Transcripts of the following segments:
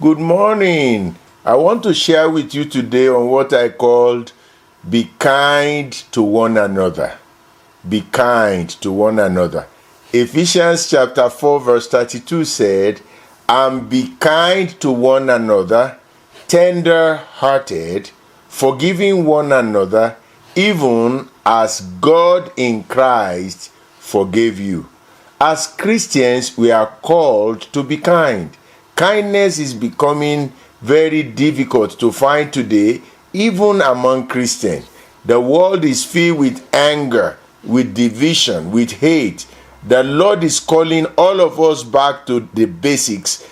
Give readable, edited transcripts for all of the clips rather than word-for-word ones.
Good morning. I want to share with you today on what I called be kind to one another. Be kind to one another. Ephesians chapter 4 verse 32 said, and be kind to one another, tender-hearted, forgiving one another, even as God in Christ forgave you. As Christians, we are called to be kind. Kindness is becoming very difficult to find today, even among Christians. The world is filled with anger, with division, with hate. The Lord is calling all of us back to the basics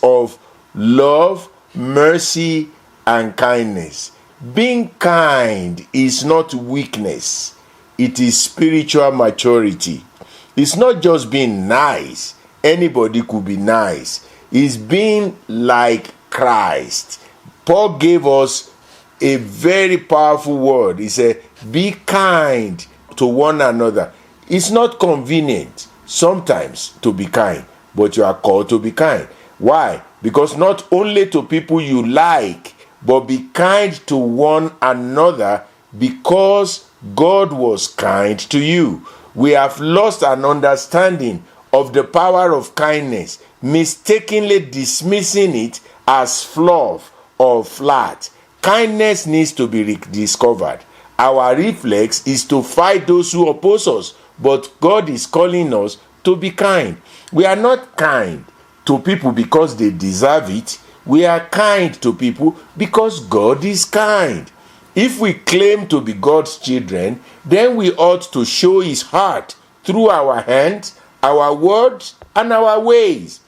of love, mercy, and kindness. Being kind is not weakness, it is spiritual maturity. It's not just being nice. Anybody could be nice. It's being like Christ. Paul gave us a very powerful word. He said, be kind to one another. It's not convenient sometimes to be kind, but you are called to be kind. Why? Because not only to people you like, but be kind to one another because God was kind to you. We have lost an understanding of the power of kindness, mistakenly dismissing it as fluff or flat. Kindness needs to be rediscovered. Our reflex is to fight those who oppose us, but God is calling us to be kind. We are not kind to people because they deserve it. We are kind to people because God is kind. If we claim to be God's children, then we ought to show His heart through our hands, our words, and our ways.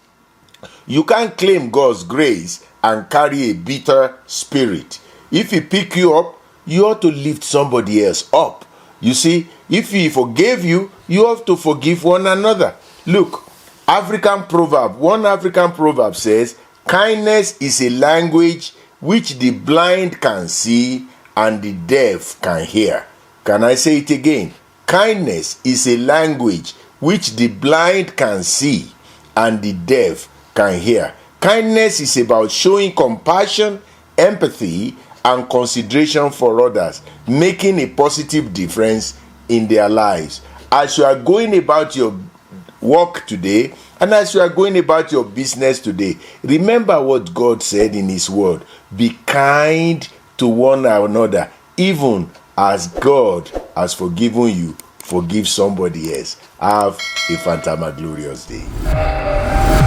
You can't claim God's grace and carry a bitter spirit. If He pick you up, you ought to lift somebody else up. You see, if He forgave you, you have to forgive one another. Look, one African proverb says, kindness is a language which the blind can see and the deaf can hear. Can I say it again? Kindness is a language which the blind can see and the deaf can hear. Kindness is about showing compassion, empathy, and consideration for others, making a positive difference in their lives. As you are going about your work today, and as you are going about your business today, remember what God said in His word. Be kind to one another, even as God has forgiven you, forgive somebody else. Have a fantastic, glorious day.